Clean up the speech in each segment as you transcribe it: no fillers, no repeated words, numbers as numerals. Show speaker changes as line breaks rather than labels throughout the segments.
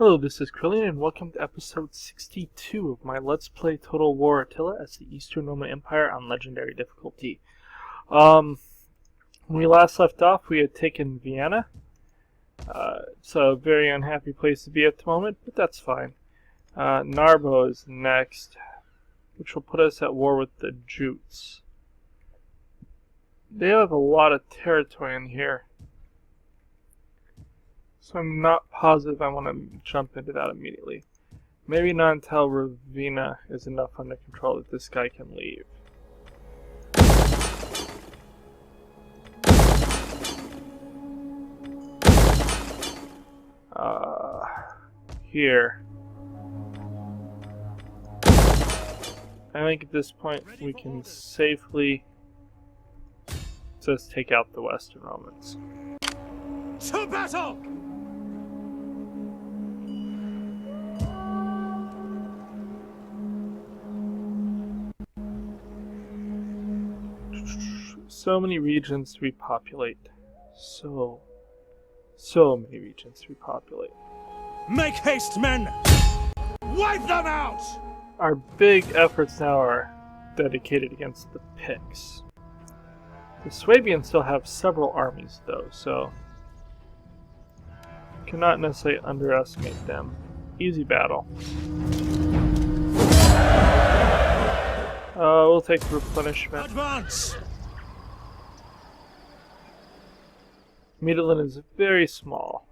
Hello, this is Krillian, and welcome to episode 62 of my Let's Play Total War Attila as the Eastern Roman Empire on Legendary difficulty. When we last left off, we had taken Vienna. So a very unhappy place to be at the moment, but that's fine. Narbo is next, which will put us at war with the Jutes. They have a lot of territory in here, so I'm not positive I want to jump into that immediately. Maybe not until Ravenna is enough under control that this guy can leave. Here. I think at this point we can safely just take out the Western Romans.
To battle!
So many regions to repopulate. So many regions to repopulate.
Make haste, men! Wipe them out!
Our big efforts now are dedicated against the Picts. The Swabians still have several armies though, so cannot necessarily underestimate them. Easy battle. We'll take the replenishment.
Advance!
Midland is very small.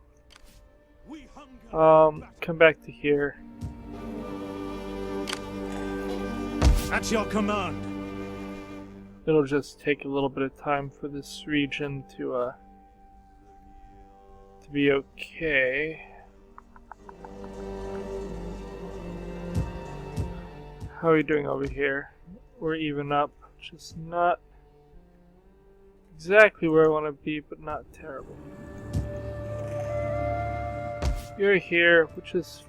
Come back to here.
At your command.
It'll just take a little bit of time for this region to be okay. How are we doing over here? We're even up, just not exactly where I want to be, but not terrible. You're here, which is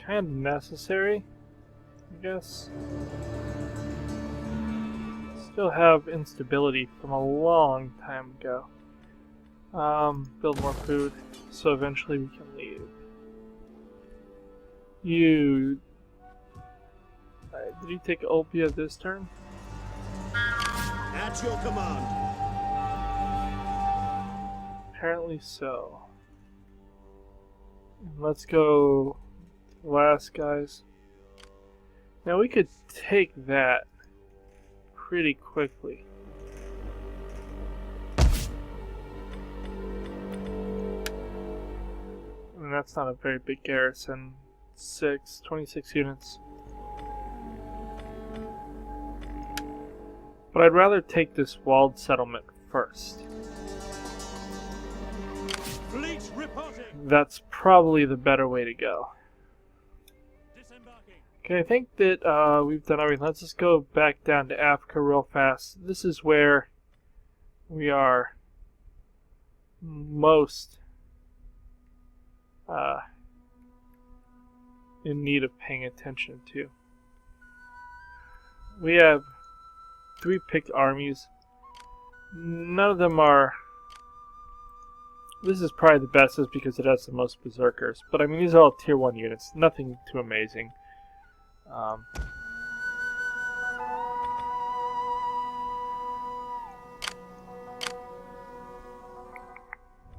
kind of necessary, I guess. Still have instability from a long time ago. Build more food, so eventually we can leave. Did you take Olbia this turn?
At your command.
Apparently so. Let's go to the last guys. Now we could take that pretty quickly. And that's not a very big garrison. 26 units. But I'd rather take this walled settlement first.
Fleet reporting.
That's probably the better way to go.
Disembarking.
Okay, I think that we've done everything. Let's just go back down to Africa real fast. This is where we are most in need of paying attention to. We have 3 picked armies. None of them are... This is probably the best just because it has the most berserkers. But I mean, these are all tier 1 units. Nothing too amazing.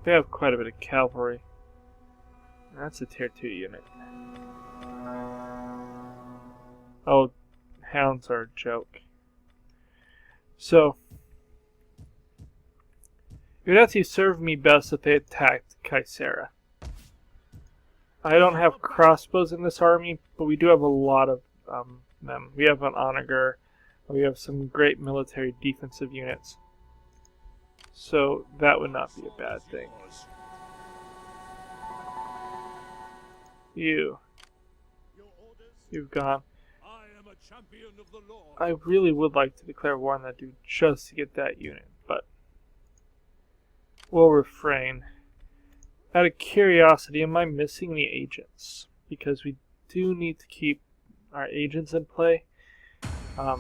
They have quite a bit of cavalry. That's a tier 2 unit. Oh, hounds are a joke. So, it would actually serve me best if they attacked Caesarea. I don't have crossbows in this army, but we do have a lot of them. We have an onager. We have some great military defensive units. So that would not be a bad thing. You've gone. I really would like to declare war on that dude just to get that unit, but we'll refrain. Out of curiosity, am I missing the agents? Because we do need to keep our agents in play. I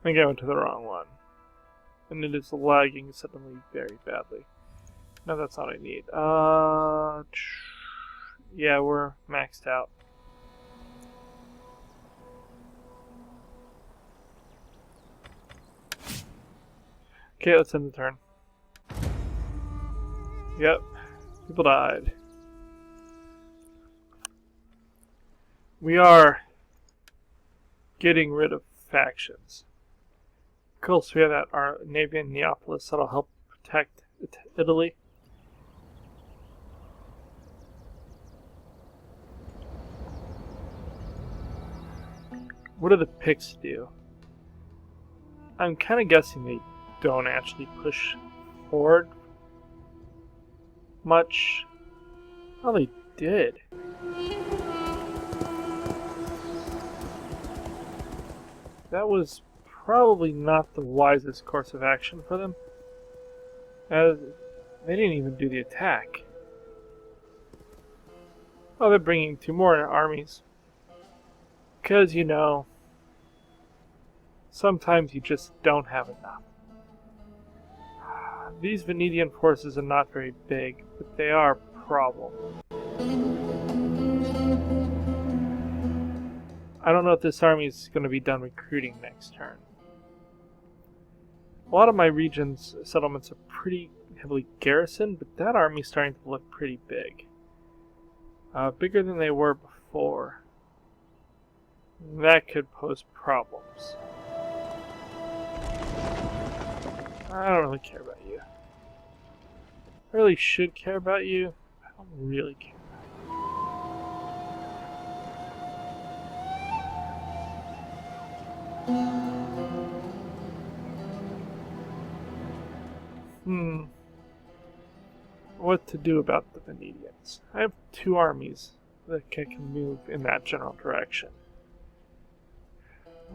think I went to the wrong one. And it is lagging suddenly very badly. No, that's not what I need. Yeah, we're maxed out. Okay, let's end the turn. Yep, people died. We are getting rid of factions. Cool, so we have that our navy in Neapolis that'll help protect Italy. What do the Picts do? I'm kind of guessing they don't actually push forward much. Oh, they did. That was probably not the wisest course of action for them, as they didn't even do the attack. Oh, they're bringing 2 more armies. Because, you know, sometimes you just don't have enough. These Venetian forces are not very big, but they are a problem. I don't know if this army is going to be done recruiting next turn. A lot of my region's settlements are pretty heavily garrisoned, but that army's starting to look pretty big. Bigger than they were before. That could pose problems. I don't really care about you. I really should care about you. I don't really care about you. What to do about the Venetians? I have 2 armies that can move in that general direction.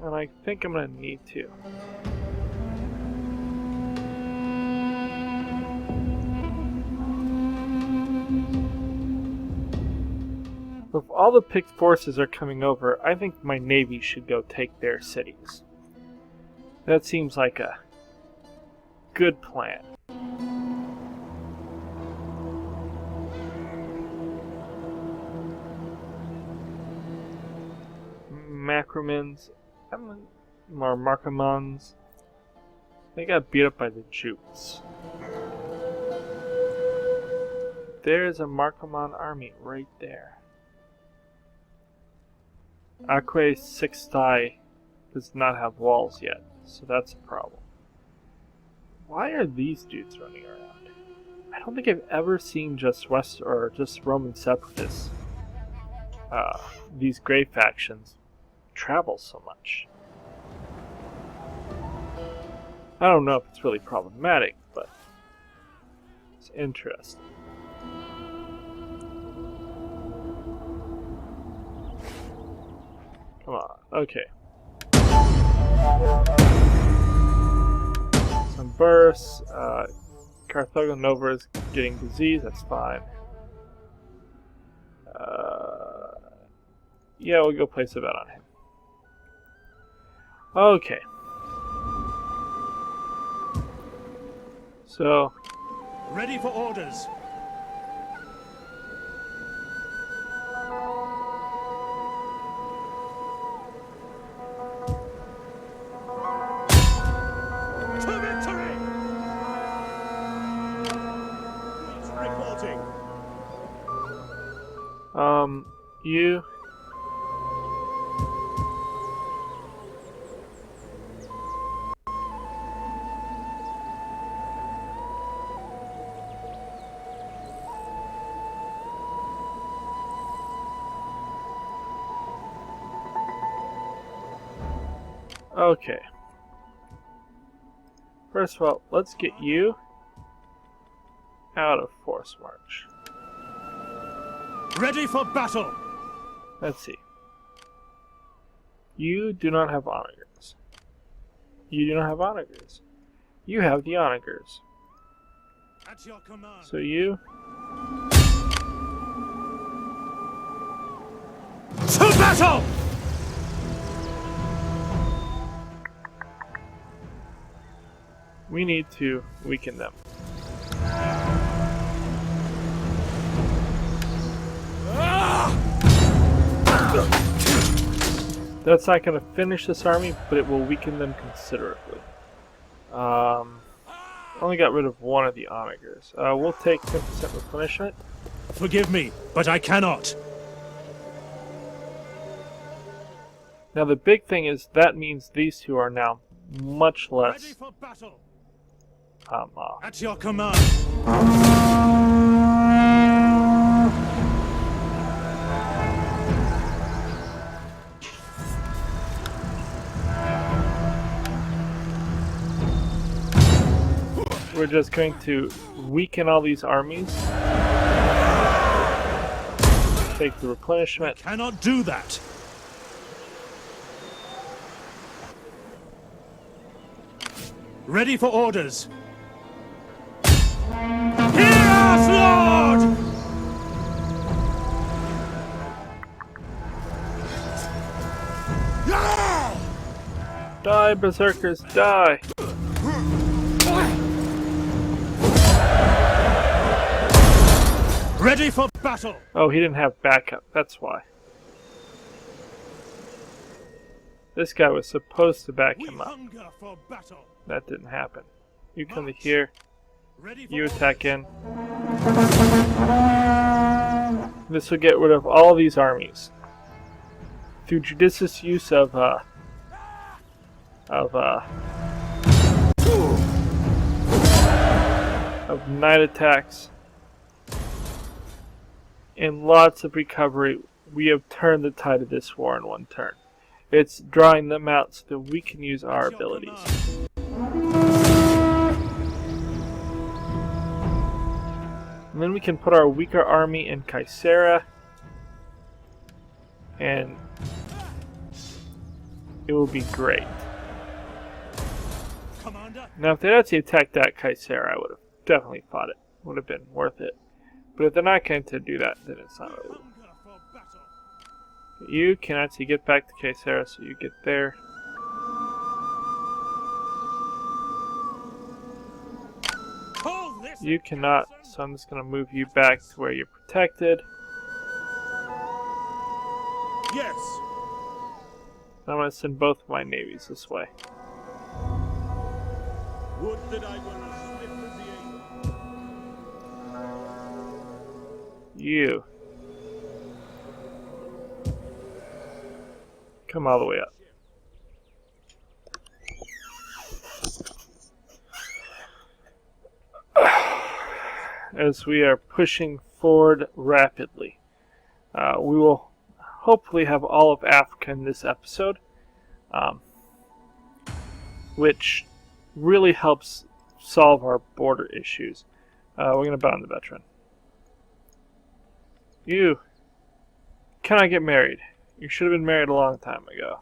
And I think I'm going to need to. If all the Pict forces are coming over, I think my navy should go take their cities. That seems like a good plan. Macromans, more Markomans. They got beat up by the Jutes. There's a Markoman army right there. Aquae Sixti does not have walls yet, so that's a problem. Why are these dudes running around? I don't think I've ever seen just West or just Roman separatists, these gray factions, travel so much. I don't know if it's really problematic, but it's interesting. Come on, okay. Some bursts. Carthago Nova is getting disease, that's fine. Yeah, we'll go place a bet on him. Okay. So.
Ready for orders. To victory! Reporting.
You. Okay. First of all, let's get you out of force march.
Ready for battle.
Let's see. You do not have onagers. You do not have onagers. You have the onagers.
At your command.
So you.
To battle!
we need to weaken them. That's not going to finish this army, but it will weaken them considerably. Only got rid of one of the onagers. We'll take 10% replenishment.
Forgive me, but I cannot.
Now the big thing is that means these two are now much
Ready
less
for battle.
off.
At your command.
We're just going to weaken all these armies. Take the replenishment.
Cannot do that. Ready for orders. Hear us, Lord!
Die, berserkers, die!
Ready for battle.
Oh, he didn't have backup, that's why. This guy was supposed to back
We
him up.
hunger for battle.
That didn't happen. You come to here,
Ready for
you
orders.
attack in. This will get rid of all these armies. Through judicious use of night attacks and lots of recovery, we have turned the tide of this war in one turn. It's drawing them out so that we can use our
At your
abilities.
command.
And then we can put our weaker army in Caesarea, and it will be great.
Commander.
Now, if they'd actually attacked that Caesarea, I would have definitely fought it. Would have been worth it. But if they're not going to do that, then it's not really.
Hunger for battle.
You can actually get back to Caesarea, so you get there.
Hold this.
You cannot, so I'm just going to move you back to where you're protected.
Yes.
I'm going to send both of my navies this way.
Would that I were as swift as the eagle.
You. Come all the way up. As we are pushing forward rapidly. We will hopefully have all of Africa in this episode, which really helps solve our border issues. We're going to bound the veteran. You cannot get married. You should have been married a long time ago.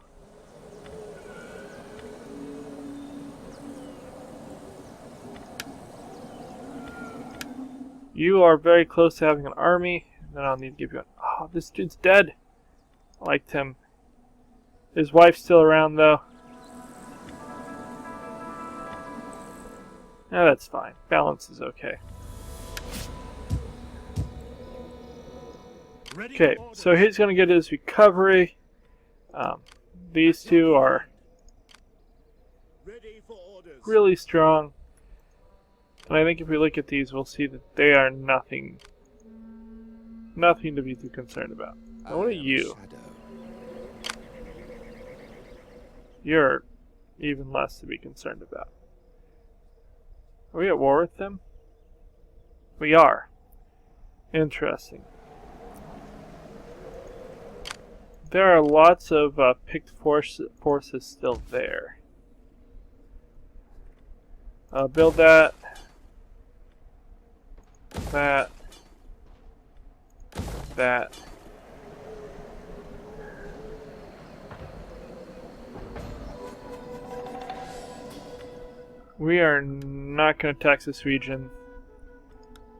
You are very close to having an army. Then I'll need to give you an... Oh, this dude's dead. I liked him. His wife's still around, though. Yeah, that's fine. Balance is okay.
Ready
Okay,
for orders.
so he's going to get his recovery. These two are
Ready for orders.
really strong. And I think if we look at these, we'll see that they are nothing to be too concerned about. Now, what are you? You're even less to be concerned about. Are we at war with them? We are. Interesting. There are lots of picked forces still there. Build that. That. That. We are not going to tax this region.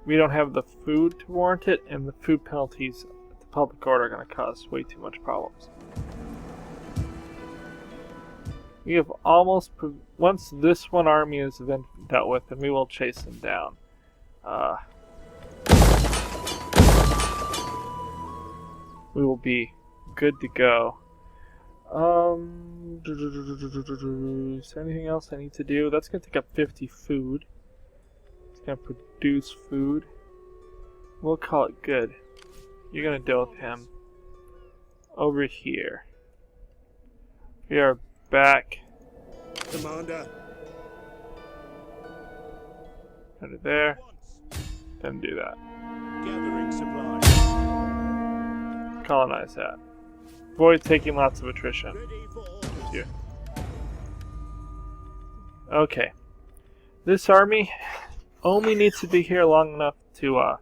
We don't have the food to warrant it, and the food penalties at the public order are going to cause way too much problems. We have almost... Once this one army is been dealt with, then we will chase them down. We will be good to go. Is there anything else I need to do? That's going to take up 50 food. It's going to produce food. We'll call it good. You're going to deal with him. Over here. We are back.
Commander.
Under there. Then do that.
Gathering supplies.
Colonize that. Avoid taking lots of attrition.
Ready for orders.
Here. Okay. This army only needs to be here long enough to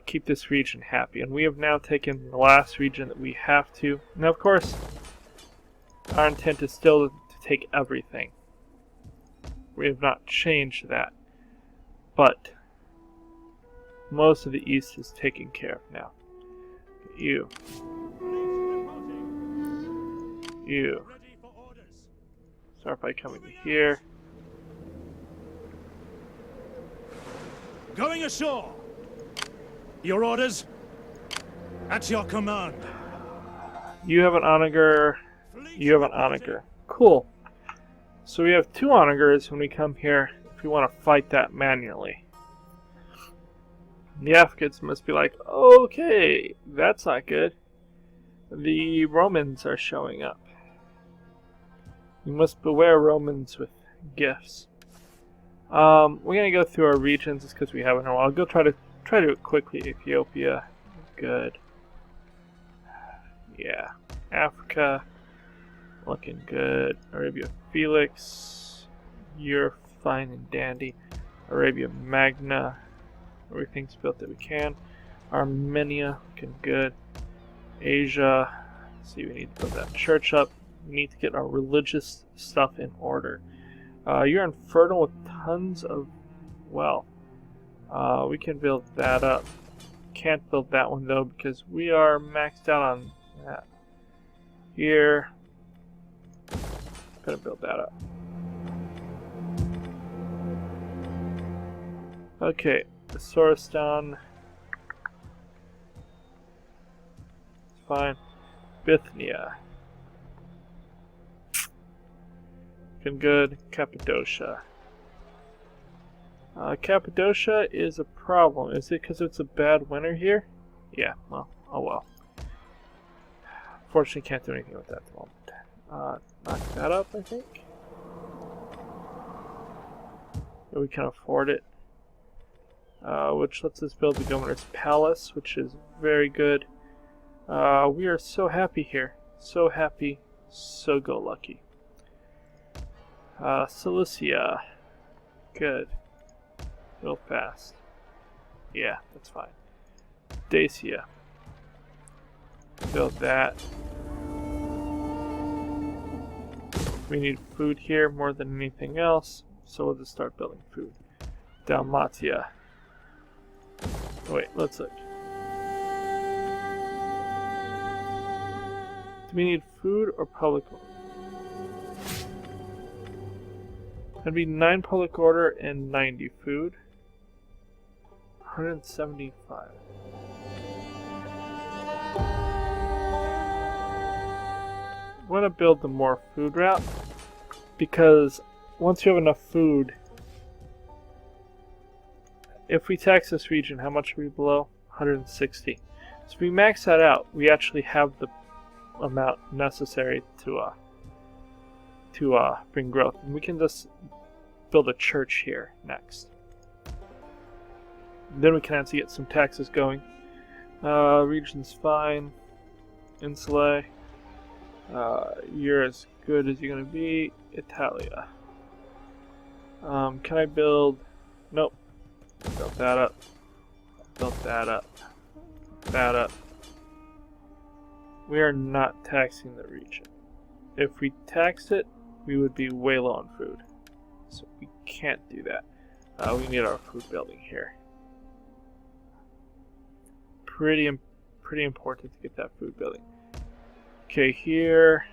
keep this region happy, and we have now taken the last region that we have to. Now, of course, our intent is still to take everything. We have not changed that, but most of the east is taken care of now. You. You.
Ready for orders.
Start by coming to here.
Going ashore. Your orders? At your command.
You have an onager. You have an onager. Cool. So we have 2 onagers when we come here if we want to fight that manually. The Africans must be like, okay, that's not good. The Romans are showing up. You must beware Romans with gifts. We're gonna go through our regions just because we haven't in a while. I'll go try to do it quickly. Ethiopia, good. Yeah, Africa, looking good. Arabia Felix, you're fine and dandy. Arabia Magna, everything's built that we can. Armenia, looking good. Asia, see, we need to build that church up. We need to get our religious stuff in order. You're infertile with tons of wealth. We can build that up. Can't build that one though because we are maxed out on that. Here, gonna build that up. Okay, the Soristan. It's fine. Bithynia. Looking good. Cappadocia. Cappadocia is a problem. Is it because it's a bad winter here? Yeah, well, oh well. Fortunately, can't do anything with that at the moment. Knock that up, I think. Yeah, we can afford it. Which lets us build the Governor's Palace, which is very good. We are so happy here. So happy, so go lucky. Cilicia. Good. Real fast. Yeah, that's fine. Dacia. Build that. We need food here more than anything else, so we'll just start building food. Dalmatia. Oh, wait, let's look. Do we need food or public order? That'd be 9 public order and 90 food. 175. I want to build the more food route because once you have enough food, if we tax this region, how much are we below? 160. So if we max that out, we actually have the amount necessary to bring growth. And we can just build a church here next. Then we can actually get some taxes going. Region's fine. Insulae. You're as good as you're going to be. Italia. Can I build... Nope. Build that up. Build that up. That up. We are not taxing the region. If we taxed it, we would be way low on food. So we can't do that. We need our food building here. Pretty important to get that food building. Okay, here.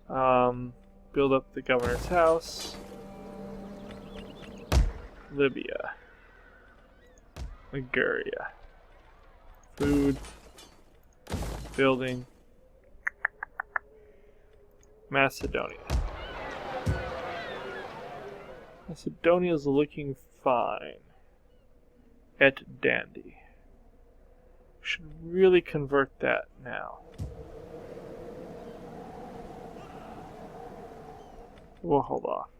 Build up the governor's house. Libya. Liguria. Food. Building. Macedonia. Macedonia's looking fine. Et dandy. Should really convert that now. We'll hold off.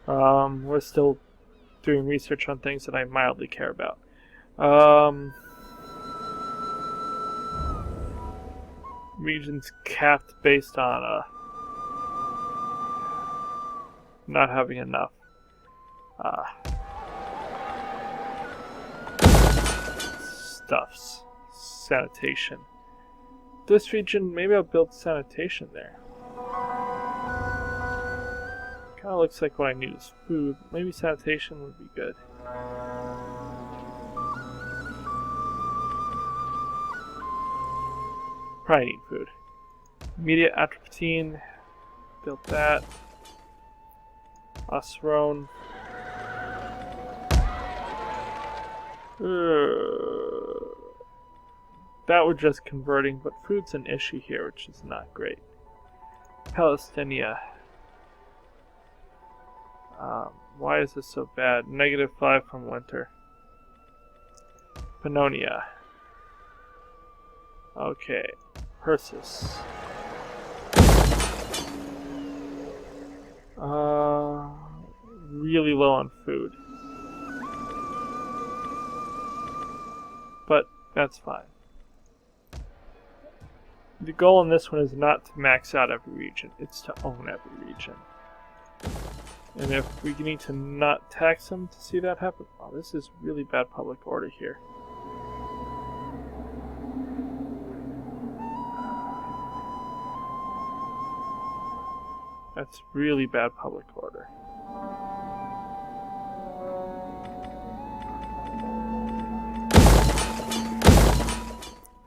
We're still doing research on things that I mildly care about. Regions capped based on not having enough stuffs. Sanitation. This region, maybe I'll build sanitation there. Kinda looks like what I need is food. Maybe sanitation would be good. Probably need food. Immediate atropine. Built that. Osrone. That was just converting, but food's an issue here, which is not great. Palestinia. Why is this so bad? -5 from winter. Pannonia. Okay. Persis. Really low on food. But that's fine. The goal in this one is not to max out every region, it's to own every region. And if we need to not tax them to see that happen, oh, this is really bad public order here. That's really bad public order.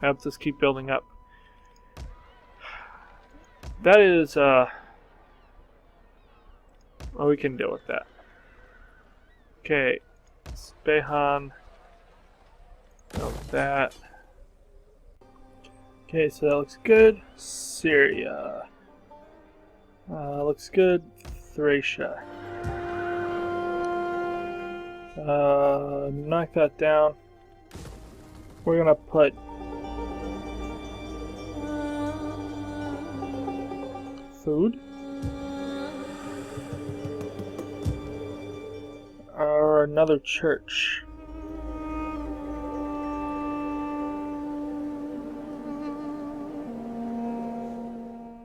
Helps us keep building up. That is, well, we can deal with that. Okay, Spehan. Build that. Okay, so that looks good. Syria. Looks good. Thracia. Knock that down. We're gonna put food. Or another church.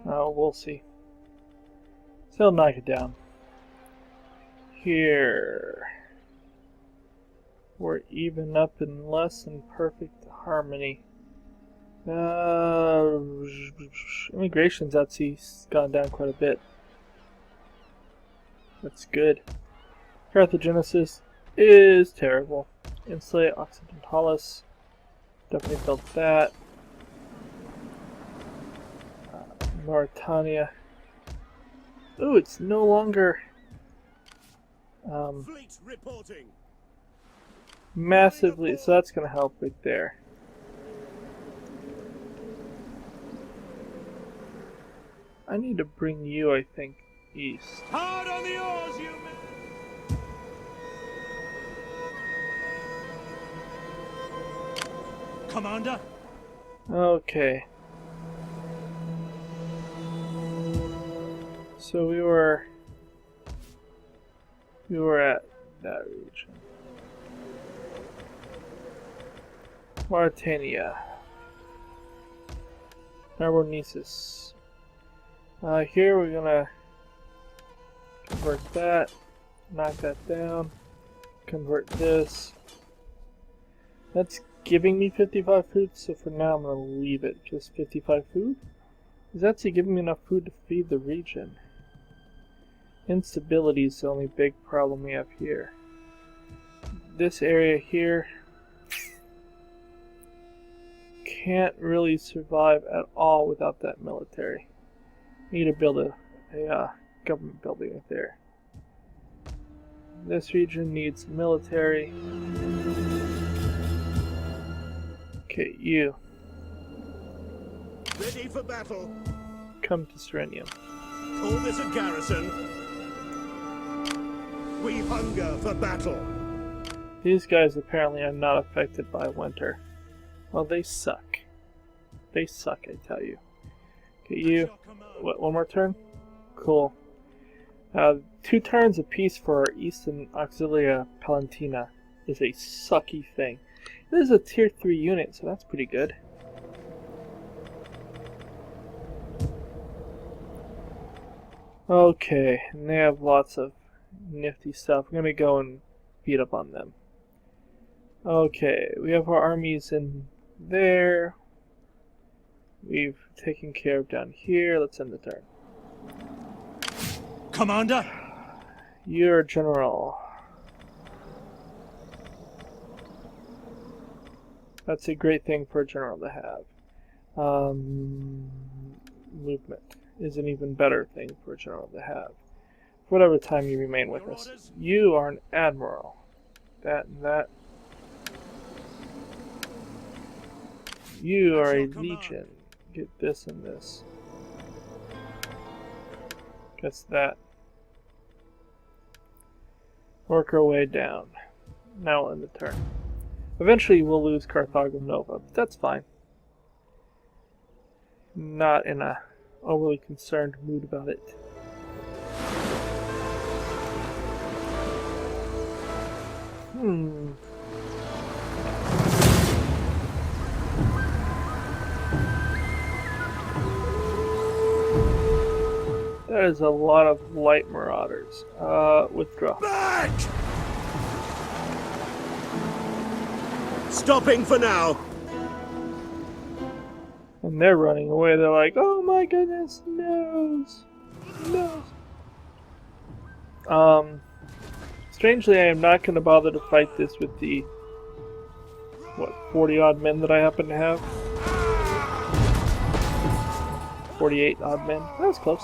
Oh, we'll see. Still knock it down. Here. We're even up in less than perfect harmony. Immigration's at sea's gone down quite a bit. That's good. Carthagenesis is terrible. Insula Occidentalis. Definitely built that. Mauritania. Ooh, it's no longer
Fleet reporting.
massively, so that's going to help right there. I need to bring you, I think, east.
Hard on the oars, you men. Commander.
Okay. So we were at that region. Mauritania. Narbonnesis. Here we're gonna convert that, knock that down, convert this. That's giving me 55 food, so for now I'm gonna leave it. Just 55 food? Is actually giving me enough food to feed the region. Instability is the only big problem we have here. This area here can't really survive at all without that military. Need to build a government building right there. This region needs military. Okay, you.
Ready for battle.
Come to Serenium.
Call this a garrison. We hunger for battle.
These guys apparently are not affected by winter. Well, they suck. They suck, I tell you. Okay, you. What, one more turn? Cool. 2 turns apiece for our Eastern Auxilia Palantina is a sucky thing. This is a tier 3 unit, so that's pretty good. Okay, and they have lots of nifty stuff. I'm gonna go and beat up on them. Okay, we have our armies in there. We've taken care of down here. Let's end the turn.
Commander?
You're a general. That's a great thing for a general to have. Movement is an even better thing for a general to have. For whatever time you remain with us. You are an admiral. That and that. You are a legion. Get this and this. Guess that. Work our way down. Now we'll end the turn. Eventually we'll lose Carthago Nova, but that's fine. Not in a overly concerned mood about it. That is a lot of light marauders. Withdraw.
Back! Stopping for now.
And they're running away. They're like, oh my goodness, nose. Strangely, I am not going to bother to fight this with the, what, 40 odd men that I happen to have. 48 odd men. That was close.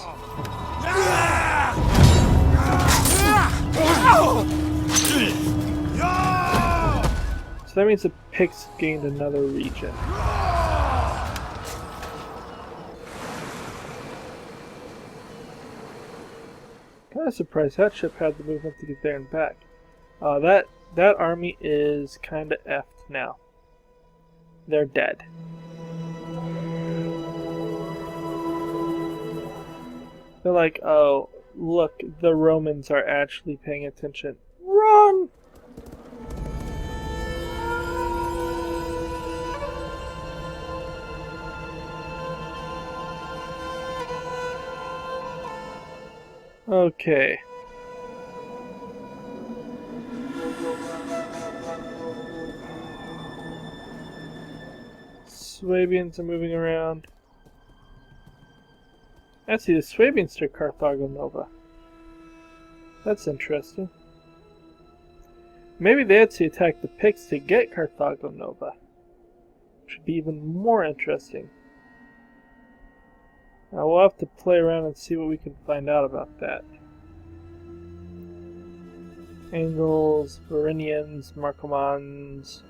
So that means the Picts gained another region. Kind of surprised that ship had the movement to get there and back. That army is kind of effed now. They're dead. They're like, oh, look, the Romans are actually paying attention. Run! Okay. Swabians are moving around. Actually, the Swabians took Carthago Nova. That's interesting. Maybe they had to attack the Picts to get Carthago Nova. Which would be even more interesting. Now we'll have to play around and see what we can find out about that. Angles, Varinians, Markomans.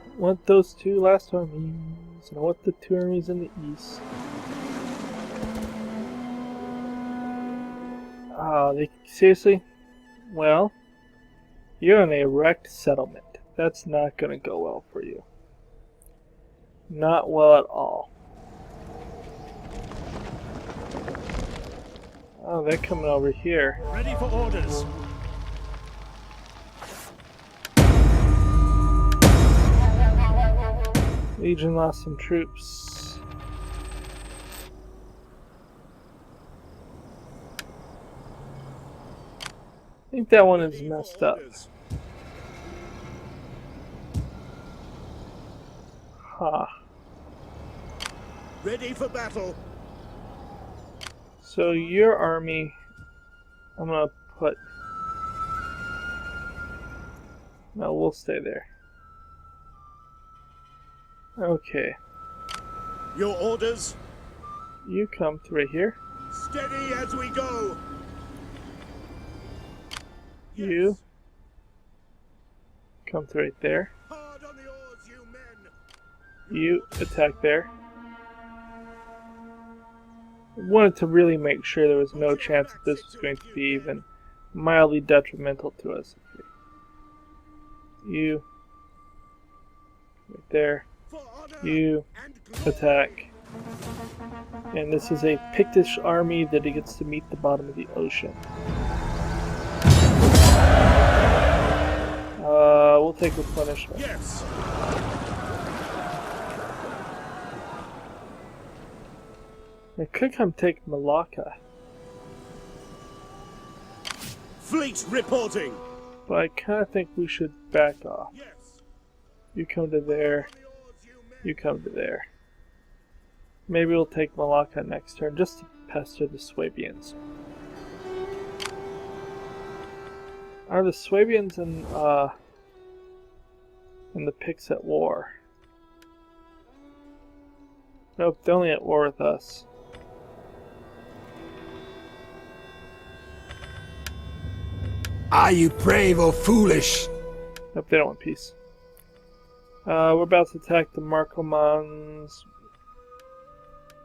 I want those 2 last armies, and I want the 2 armies in the east. Seriously? Well, you're in a wrecked settlement. That's not going to go well for you. Not well at all. Oh, they're coming over here.
Ready for orders.
Legion lost some troops. I think that one is messed up.
Ready for battle.
So your army, I'm gonna put. No, we'll stay there. Okay.
Your orders?
You come to right here.
Steady as we go.
You
Yes.
come to right there.
Hard on the oars, you men.
You attack there. I wanted to really make sure there was no chance that this was going to be even mildly detrimental to us. Okay. You right there.
For honor
You
and glory.
attack. And this is a Pictish army that it gets to meet the bottom of the ocean. We'll take replenishment.
Yes.
I could come take Malacca,
Fleet reporting.
but I kind of think we should back off.
Yes.
You come to there,
On the oars, you men.
you come to there. Maybe we'll take Malacca next turn just to pester the Swabians. Are the Swabians and the Picts at war? Nope, they're only at war with us.
Are you brave or foolish?
Nope, they don't want peace. We're about to attack the Markomans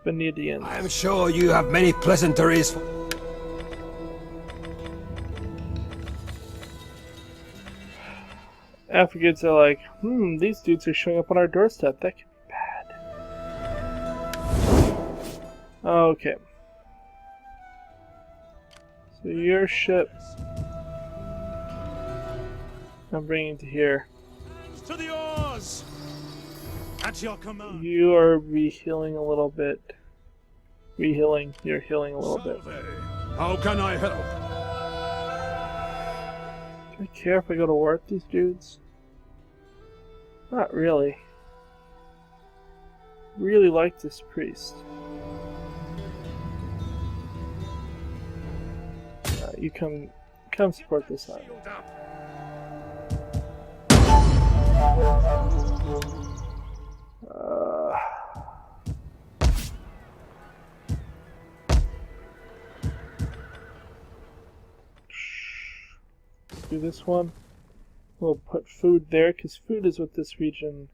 Benedians.
I am sure you have many pleasantries.
Africans are like, these dudes are showing up on our doorstep. That could be bad. Okay. So your ship, I'm bringing to here.
Hands to the oars. At your command.
You are re-healing a little bit. Re-healing. You're healing a little bit.
Salve. How can I help?
Do I care if I go to war with these dudes? Not really. Really like this priest. You come support this army.
Shield up.
Do this one. We'll put food there because food is what this region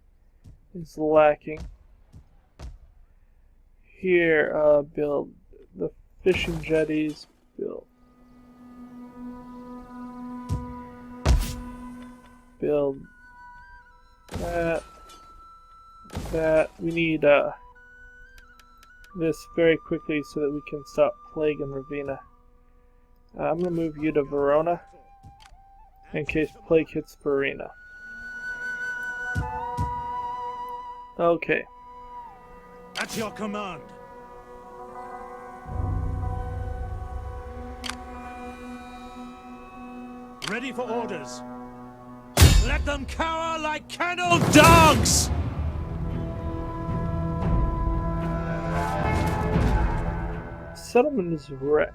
is lacking. Here, build the fishing jetties. Build that. We need this very quickly so that we can stop plague in Ravenna. I'm gonna move you to Verona in case plague hits Verona. Okay.
At your command. Ready for orders. Let them cower like kennel dogs!
Settlement is wrecked.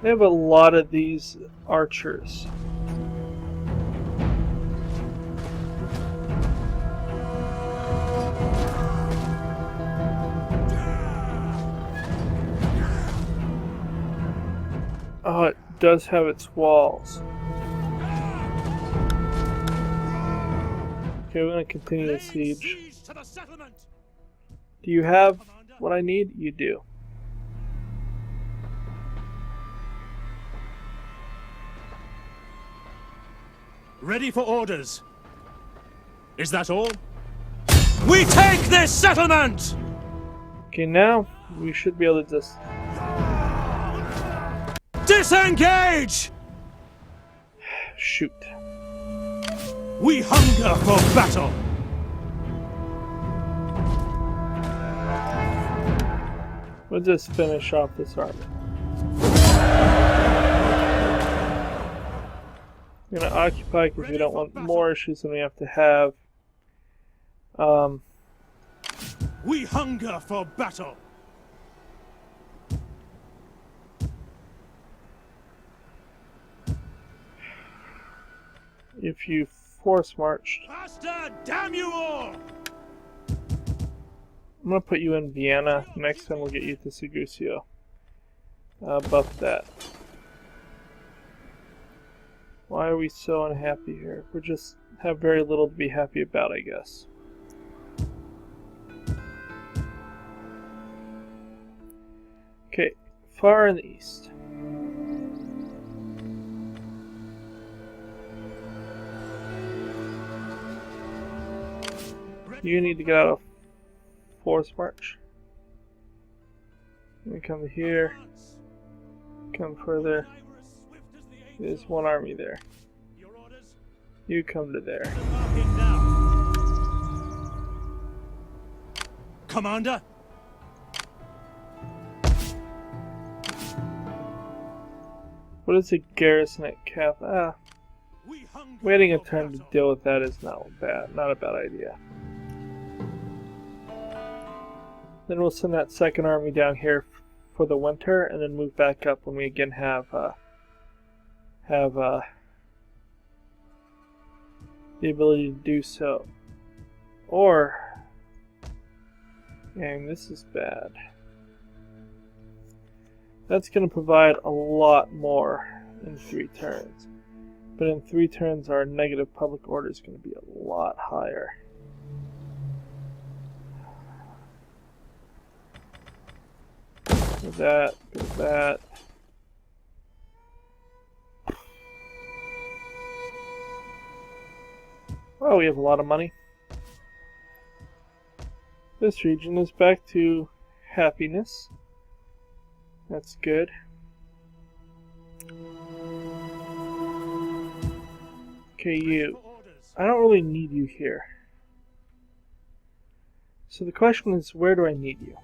They have a lot of these archers. Oh, it does have its walls. Okay, we're gonna continue the
Laying
siege.
siege to the settlement.
Do you have what I need? You do.
Ready for orders. Is that all? We take this settlement!
Okay, now we should be able to just.
Disengage!
Shoot.
We hunger for battle!
We'll just finish off this army. We're gonna occupy because we don't want more issues than we have to have.
We hunger for battle!
if you force marched.
Faster, damn you all!
I'm gonna put you in Vienna. Next time we'll get you to Segusio. Buff that. Why are we so unhappy here? We just have very little to be happy about, I guess. Okay, far in the east. You need to get out of force march. You come here. Come further. There's one army there. You come to there.
Commander?
What is a garrison at Cap? Waiting a turn to deal with that is not a bad idea. Then we'll send that second army down here for the winter, and then move back up when we again have the ability to do so. Or, dang, this is bad. That's going to provide a lot more in 3 turns. But in 3 turns, our negative public order is going to be a lot higher. Go that, go that. Well, we have a lot of money. This region is back to happiness. That's good. Okay, you. I don't really need you here. So the question is, where do I need you?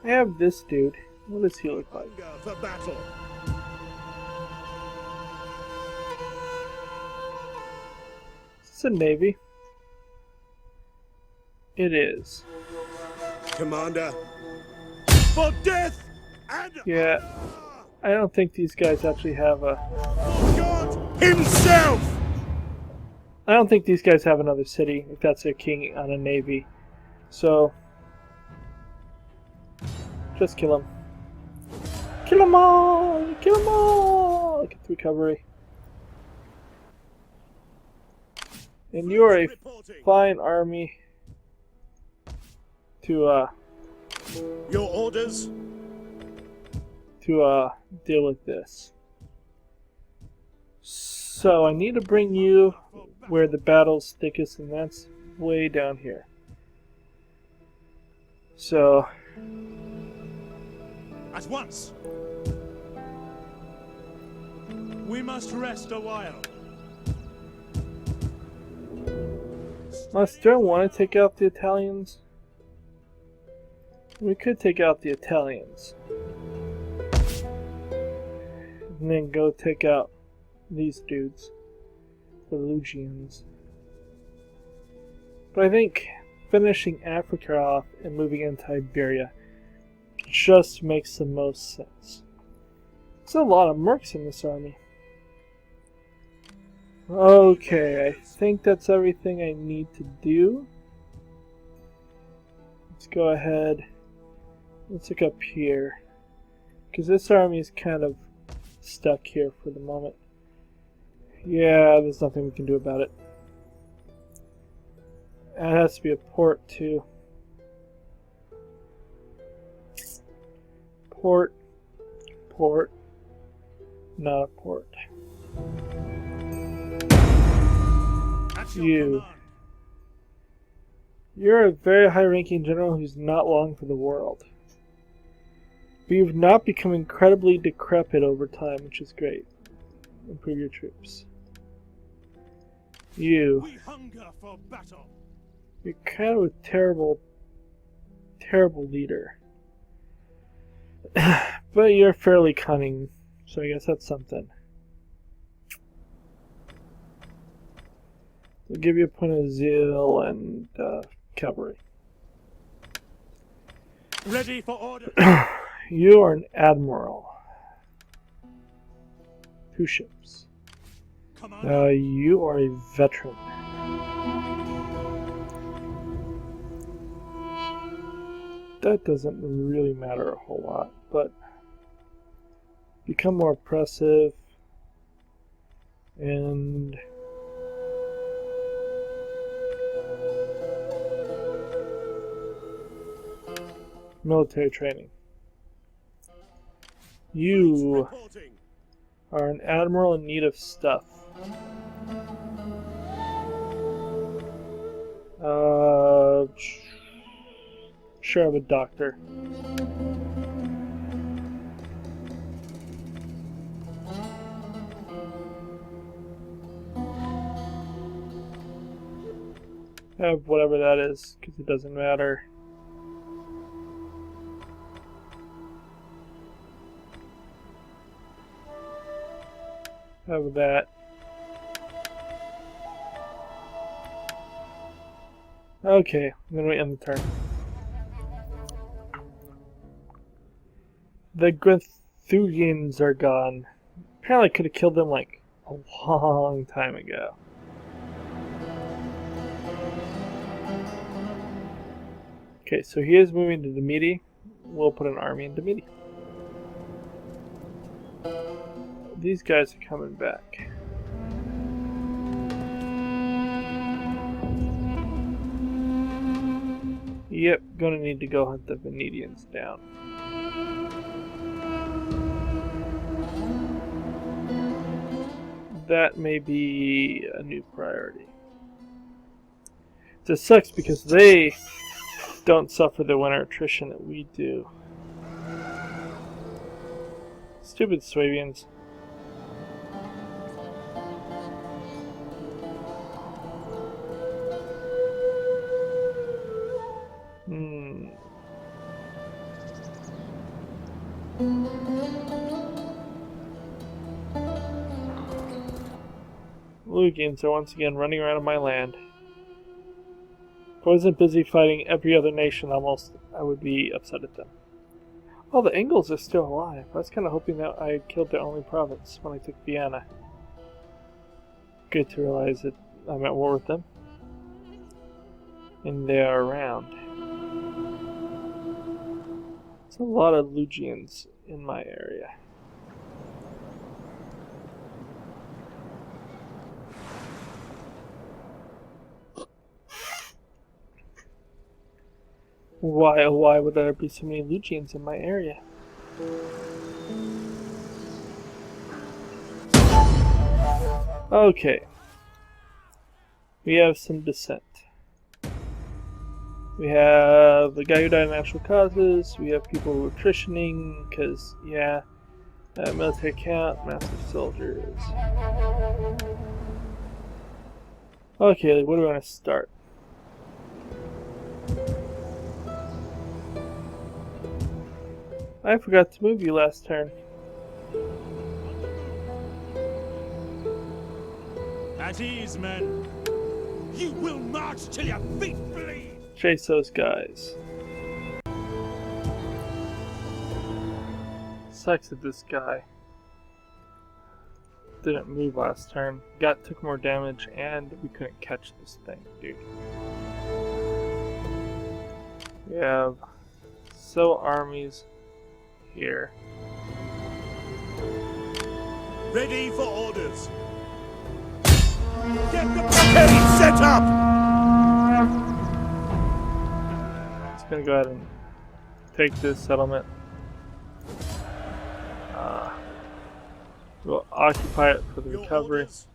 I have this dude. What does he look like?
For battle.
Is this a navy? It is.
Commander.
For death and
Yeah. I don't think these guys actually have a...
God himself!
I don't think these guys have another city, if that's their king on a navy. So... just kill him. Kill them all! Kill them all! Get the recovery. And you are a fine army to
Your orders?
Deal with this. So I need to bring you where the battle's thickest, and that's way down here. So
At once. We must rest a while.
do I want to take out the Italians? We could take out the Italians. And then go take out these dudes. The Lugians. But I think finishing Africa off and moving into Iberia just makes the most sense. There's a lot of mercs in this army. Okay, I think that's everything I need to do. Let's go ahead. Let's look up here. Because this army is kind of stuck here for the moment. Yeah, there's nothing we can do about it. It has to be a port too. Port. Not a port. You. You're a very high-ranking general who's not long for the world. But you've not become incredibly decrepit over time, which is great. Improve your troops. You.
We hunger for battle.
You're kind of a terrible leader. But you're fairly cunning, so I guess that's something. We'll give you a point of zeal and cavalry.
Ready for order.
You are an admiral. 2 ships.
Commander.
You are a veteran. That doesn't really matter a whole lot, but become more oppressive and military training. You
Reporting.
are an admiral in need of stuff. Sure, I'm a doctor. Have whatever that is, because it doesn't matter. Have that. Okay, then we end the turn. The Grethugians are gone. Apparently I could have killed them like a long time ago. Okay, so he is moving to Demeti. We'll put an army in Demeti. These guys are coming back. Yep, gonna need to go hunt the Venetians down. That may be a new priority. This sucks because they don't suffer the winter attrition that we do. Stupid Swabians. Lugians are once again running around in my land. If I wasn't busy fighting every other nation, almost I would be upset at them. Oh, the Angles are still alive. I was kind of hoping that I had killed their only province when I took Vienna. Good to realize that I'm at war with them. And they are around. There's a lot of Lugians in my area. Why would there be so many Lugians in my area? Okay. We have some dissent. We have the guy who died of natural causes. We have people who are attritioning because, yeah, military count, massive soldiers. Okay, where do we want to start? I forgot to move you last turn.
At ease, men. You will march till your feet bleed.
Chase those guys. Sucks that this guy didn't move last turn. Took more damage, and we couldn't catch this thing, dude. We have armies here.
Ready for orders. Get the blockade set up!
Just gonna go ahead and take this settlement. We'll occupy it for the
Your
recovery.
orders.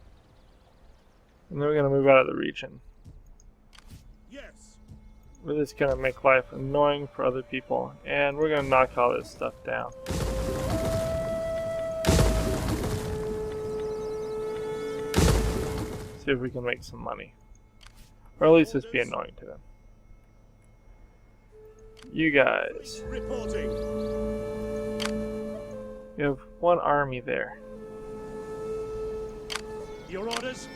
And then we're gonna move out of the region.
Yes.
We're just gonna make life annoying for other people, and we're gonna knock all this stuff down. See if we can make some money. Or at least just be annoying to them. You guys.
Reporting.
You have one army there.
Your orders?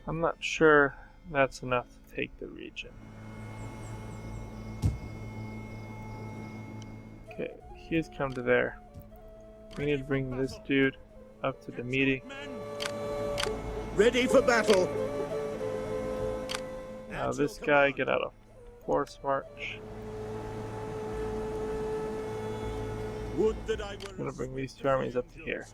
I'm not sure that's enough to take the region. Okay, he's come to there. We need to bring this dude up to Demeti.
Men. Ready for battle.
Now this guy, get out of force march.
Would that I were
I'm gonna bring these two armies up to here.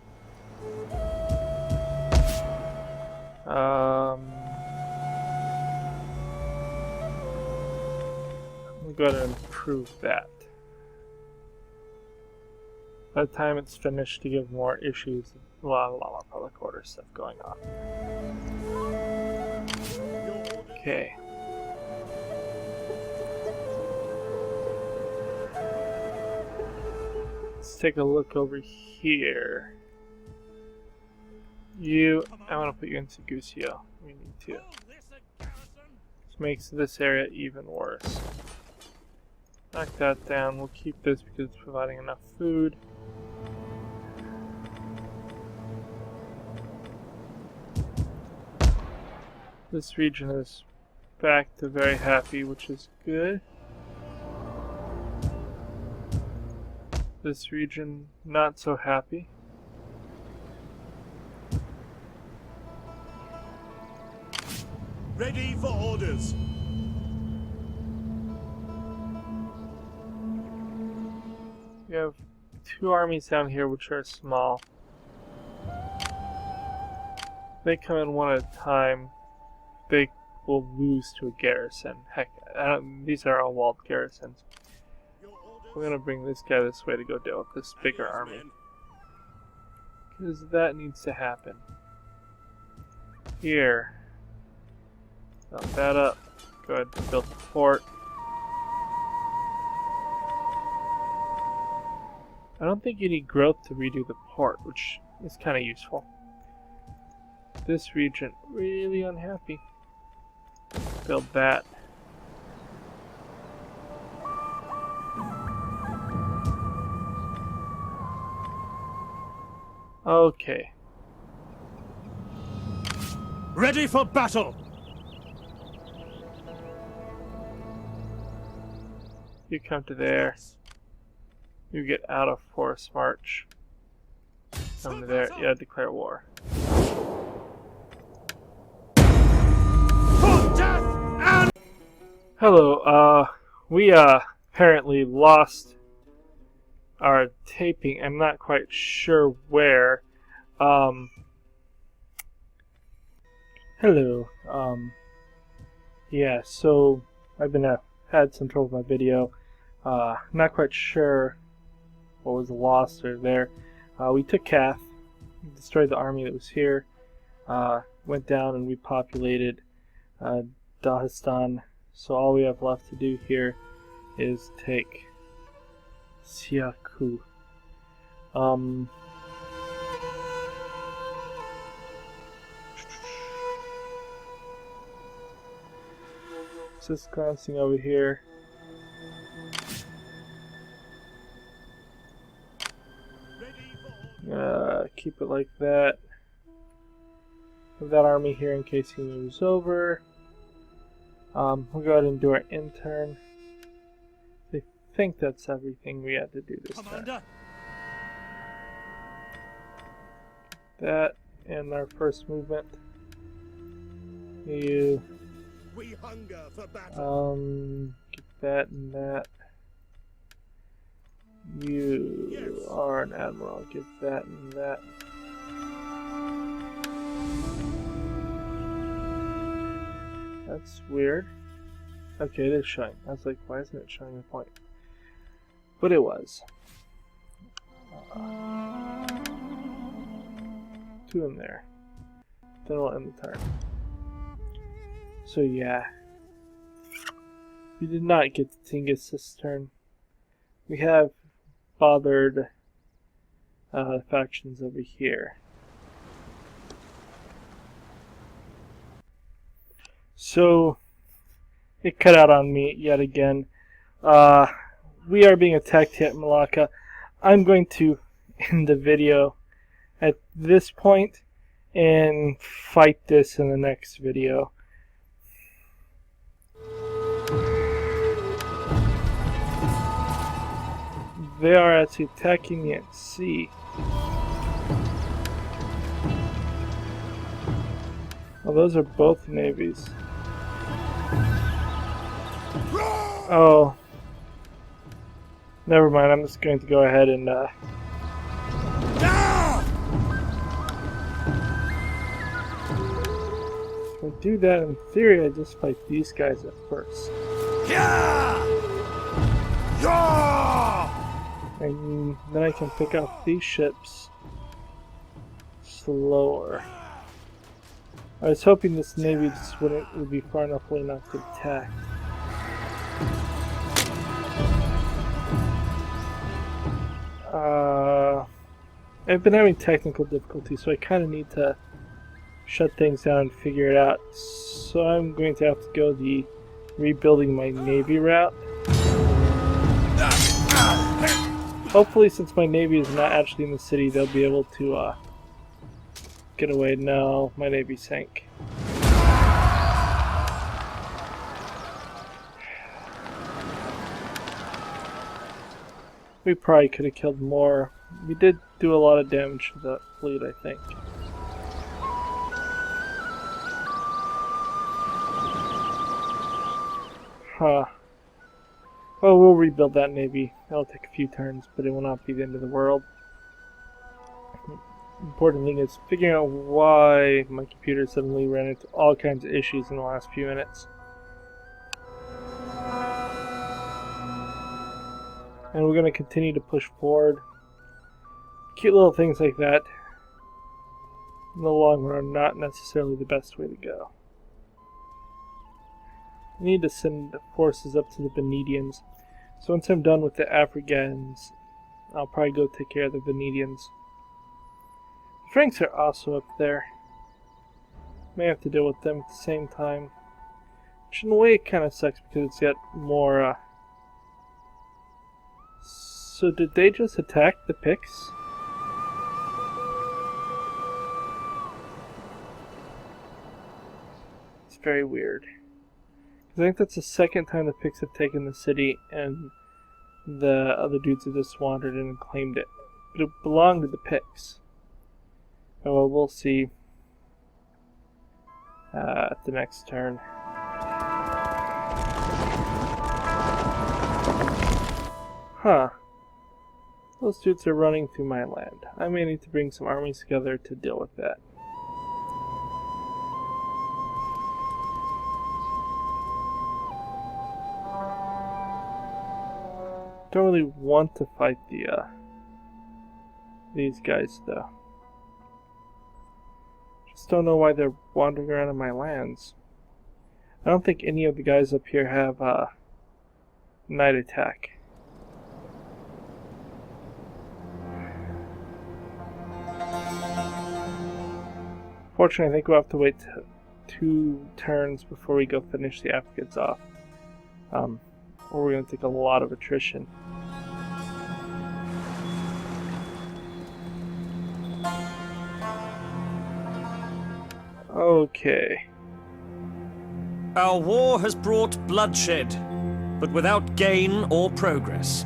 We'll go ahead and improve that. By the time it's finished, to give more issues, a lot more public order stuff going on. Okay. Let's take a look over here. I want to put you into Gusio. We need to. This makes this area even worse. Knock that down. We'll keep this because it's providing enough food. This region is back to very happy, which is good. This region, not so happy.
ready for orders.
We have two armies down here which are small. They come in one at a time. They will lose to a garrison. Heck, these are all walled garrisons. We're gonna bring this guy this way to go deal with this bigger army. Because that needs to happen. Here. Build that up. Go ahead and build the fort. I don't think you need growth to redo the port, which is kind of useful. This region, really unhappy. Build that. Okay.
Ready for battle!
You come to there. You get out of force march. Come to there. Yeah, declare war.
For death and
Hello, we apparently lost our taping. I'm not quite sure where. Hello. Yeah, so I've been had some trouble with my video. Not quite sure what was lost or there. We took Kath, destroyed the army that was here, went down and repopulated Dagestan. So all we have left to do here is take Siaku. Just glancing over here. Keep it like that. Have that army here in case he moves over. We'll go ahead and do our intern. I think that's everything we had to do this time. That and our first movement. You
We hunger for battle.
get that and that. You are an admiral. Get that and that. That's weird. Okay, it is showing. I was like, why isn't it showing the point? But it was. Two in there. Then we'll end the turn. So yeah. We did not get to Tingis this turn. We have bothered factions over here. So it cut out on me yet again. We are being attacked here at Malacca. I'm going to end the video at this point and fight this in the next video. They are actually attacking me at sea. Oh, those are both navies. Oh. Never mind, I'm just going to go ahead and if I do that, in theory, I just fight these guys at first. And then I can pick up these ships slower. I was hoping this navy just would be far enough away not to attack. I've been having technical difficulties, so I kind of need to shut things down and figure it out. So I'm going to have to go the rebuilding my navy route. Hopefully, since my navy is not actually in the city, they'll be able to get away. No, my navy sank. We probably could have killed more. We did do a lot of damage to the fleet, I think. Huh. Well, we'll rebuild that navy. That'll take a few turns, but it will not be the end of the world. Important thing is figuring out why my computer suddenly ran into all kinds of issues in the last few minutes. And we're going to continue to push forward. Cute little things like that, in the long run, are not necessarily the best way to go. I need to send forces up to the Venetians. So once I'm done with the Africans, I'll probably go take care of the Venetians. The Franks are also up there. May have to deal with them at the same time. Which in a way it kind of sucks because it's got more... So did they just attack the Picts? It's very weird. I think that's the second time the Picts have taken the city, and the other dudes have just wandered in and claimed it. But it belonged to the Picts. Oh, well, we'll see at the next turn. Huh. Those dudes are running through my land. I may need to bring some armies together to deal with that. Don't really want to fight these guys though. Just don't know why they're wandering around in my lands. I don't think any of the guys up here have night attack. Fortunately, I think we'll have to wait 2 turns before we go finish the Africans off. Or we're going to take a lot of attrition. Okay.
Our war has brought bloodshed, but without gain or progress.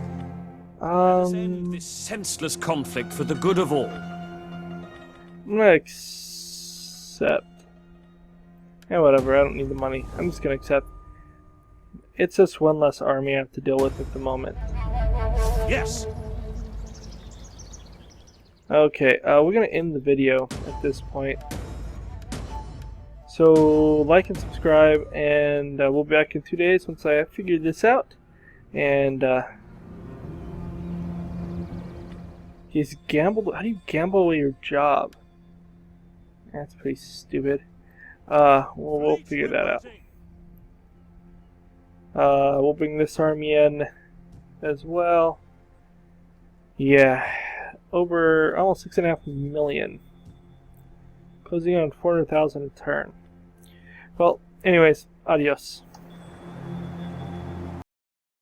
Let us end this senseless conflict for the good of all.
I'm gonna accept. Yeah, whatever, I don't need the money. I'm just gonna accept. It's just one less army I have to deal with at the moment.
Yes.
Okay, we're gonna end the video at this point. So, like and subscribe, and we'll be back in 2 days once I have figured this out. And, he's gambled. How do you gamble away your job? That's pretty stupid. We'll figure that out. We'll bring this army in as well. Yeah, over almost 6.5 million. Closing on 400,000 a turn. Well, anyways, adios.